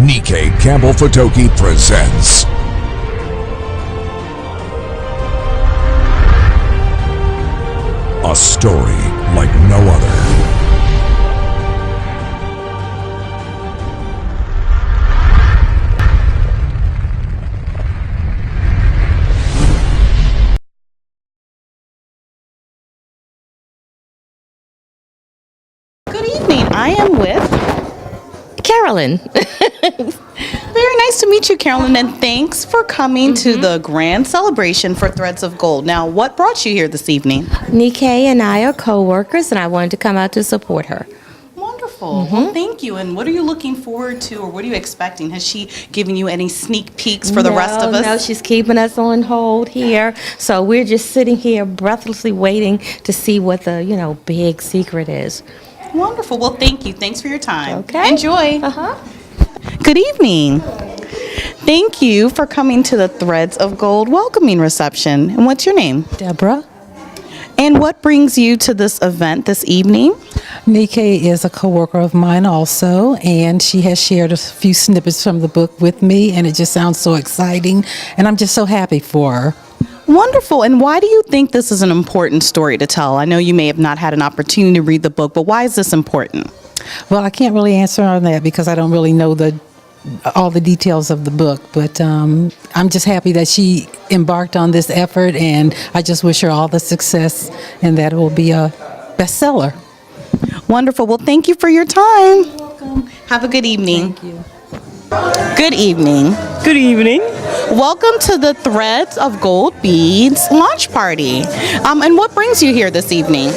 Nikkei Campbell Fotoki presents a story like no other. Good evening. I am with Carolyn. Very nice to meet you, Carolyn, and thanks for coming to the grand celebration for Threads of Gold. Now, what brought you here this evening? Nikkei and I are co-workers, and I wanted to come out to support her. Wonderful. Well, thank you. And what are you looking forward to, or what are you expecting? Has she given you any sneak peeks for the rest of us? No, she's keeping us on hold here. So we're just sitting here breathlessly waiting to see what the, big secret is. Wonderful. Well, thank you. Thanks for your time. Okay. Enjoy. Uh-huh. Good evening. Thank you for coming to the Threads of Gold welcoming reception. And what's your name? Deborah. And what brings you to this event this evening? Nikkei is a coworker of mine also, and she has shared a few snippets from the book with me, and it just sounds so exciting, and I'm just so happy for her. Wonderful. And why do you think this is an important story to tell? I know you may have not had an opportunity to read the book, but why is this important? Well, I can't really answer on that because I don't really know all the details of the book, but I'm just happy that she embarked on this effort, and I just wish her all the success and that it will be a bestseller. Wonderful. Well, thank you for your time. Welcome. Have a good evening. Thank you. Good evening. Good evening. Welcome to the Threads of Gold Beads launch party. And what brings you here this evening?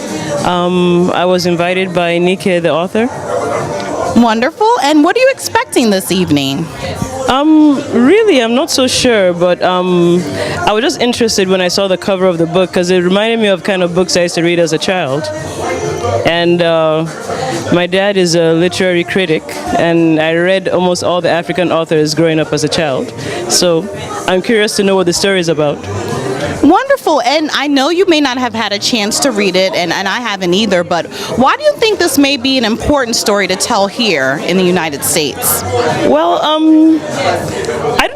I was invited by Nikkei, the author. Wonderful. And what are you expecting this evening? Really, I'm not so sure, but I was just interested when I saw the cover of the book because it reminded me of kind of books I used to read as a child. And my dad is a literary critic, and I read almost all the African authors growing up as a child. So I'm curious to know what the story is about. Wonderful. And I know you may not have had a chance to read it, and I haven't either, but why do you think this may be an important story to tell here in the United States? Well, I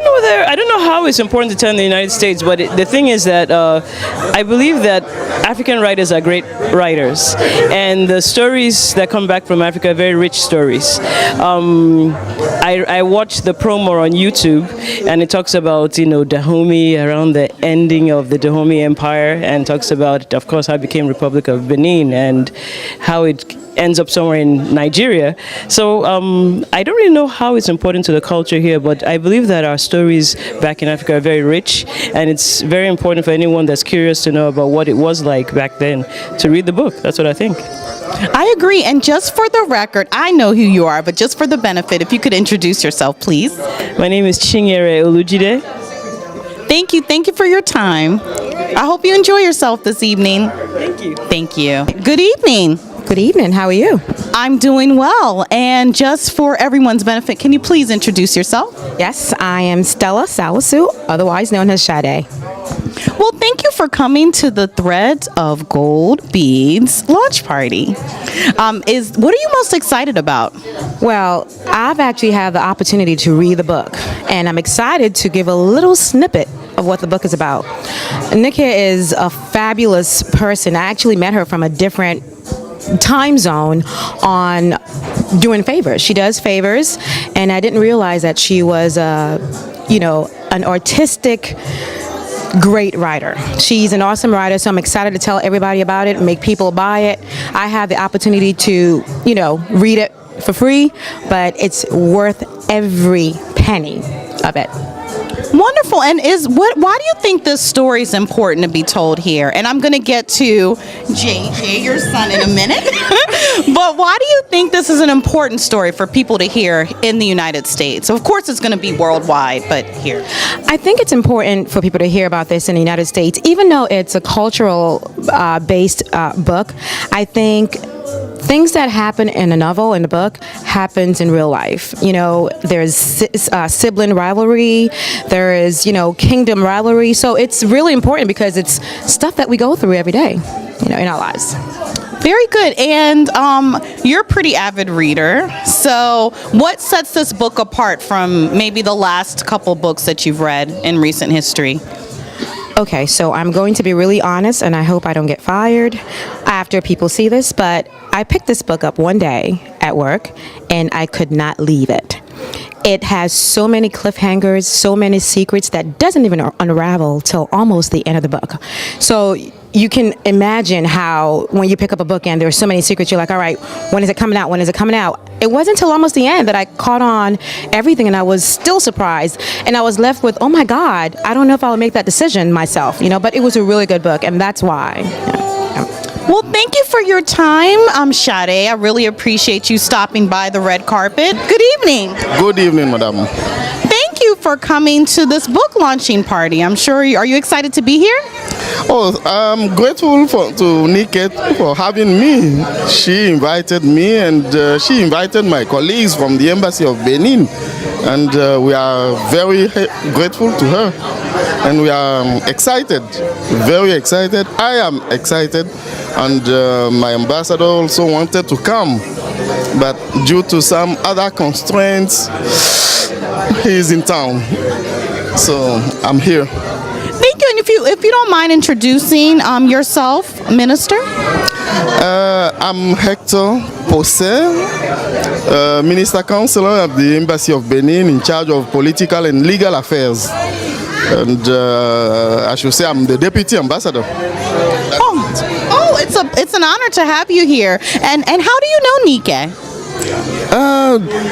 don't know how it's important to tell in the United States, but the thing is that I believe that African writers are great writers, and the stories that come back from Africa are very rich stories. I watched the promo on YouTube, and it talks about, Dahomey around the ending of the Dahomey Empire, and talks about, of course, how it became Republic of Benin and how it ends up somewhere in Nigeria. So I don't really know how it's important to the culture here, but I believe that our stories back in Africa are very rich, and it's very important for anyone that's curious to know about what it was like back then to read the book. That's what I think. I agree. And just for the record, I know who you are, but just for the benefit, if you could introduce yourself, please. My name is Chinyere Olujide. Thank you. Thank you for your time. I hope you enjoy yourself this evening. Thank you. Thank you. Good evening. Good evening. How are you? I'm doing well. And just for everyone's benefit, can you please introduce yourself? Yes, I am Stella Salasu, otherwise known as Sade. Well, thank you for coming to the Threads of Gold Beads launch party. What are you most excited about? Well, I've actually had the opportunity to read the book, and I'm excited to give a little snippet of what the book is about. Nikkei is a fabulous person. I actually met her from a different time zone on doing favors. She does favors, and I didn't realize that she was an artistic great writer. She's an awesome writer, so I'm excited to tell everybody about it, make people buy it. I have the opportunity to, read it for free, but it's worth every penny of it. Wonderful. And why do you think this story is important to be told here? And I'm going to get to JJ, your son, in a minute. But why do you think this is an important story for people to hear in the United States? Of course, it's going to be worldwide, but here. I think it's important for people to hear about this in the United States, even though it's a cultural based book. I think things that happen in a novel, in the book, happens in real life. There's sibling rivalry, there is, kingdom rivalry. So it's really important because it's stuff that we go through every day, in our lives. Very good. And you're a pretty avid reader. So, what sets this book apart from maybe the last couple books that you've read in recent history? Okay, so I'm going to be really honest, and I hope I don't get fired after people see this, but I picked this book up one day at work, and I could not leave it. It has so many cliffhangers, so many secrets that doesn't even unravel till almost the end of the book. So you can imagine how when you pick up a book and there's so many secrets, you're like, all right, when is it coming out? When is it coming out? It wasn't until almost the end that I caught on everything, and I was still surprised. And I was left with, oh my God, I don't know if I would make that decision myself, but it was a really good book, and that's why. Well, thank you for your time, Sade. I really appreciate you stopping by the red carpet. Good evening. Good evening, madam. Thank you for coming to this book launching party. I'm sure, are you excited to be here? Oh, I'm grateful to Niket for having me. She invited me, and she invited my colleagues from the Embassy of Benin. And we are very grateful to her. And we are excited, very excited. I am excited. And my ambassador also wanted to come. But due to some other constraints, he is in town. So I'm here. Thank you. And if you don't mind introducing yourself, Minister. I'm Hector Posset, Minister Counselor of the Embassy of Benin in charge of political and legal affairs. And I should say I'm the Deputy Ambassador. It's an honor to have you here. And how do you know Nike?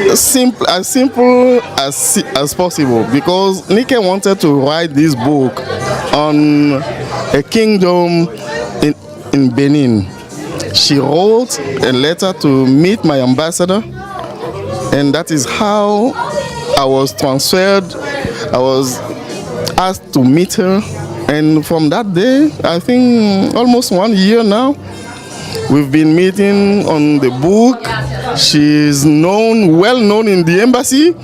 As simple as possible, because Nike wanted to write this book on a kingdom in Benin. She wrote a letter to meet my ambassador, and that is how I was transferred. I was asked to meet her, and from that day, I think almost 1 year now, we've been meeting on the book. She is well known in the embassy.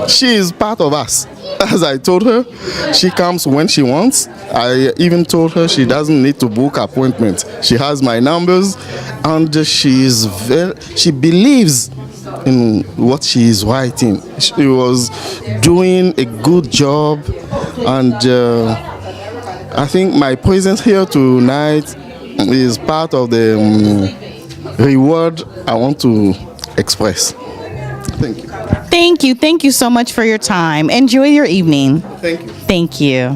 She is part of us. As I told her, she comes when she wants. I even told her she doesn't need to book appointments. She has my numbers, and she believes in what she is writing. She was doing a good job, and I think my presence here tonight is part of the reward I want to express. Thank you. Thank you. Thank you so much for your time. Enjoy your evening. Thank you. Thank you.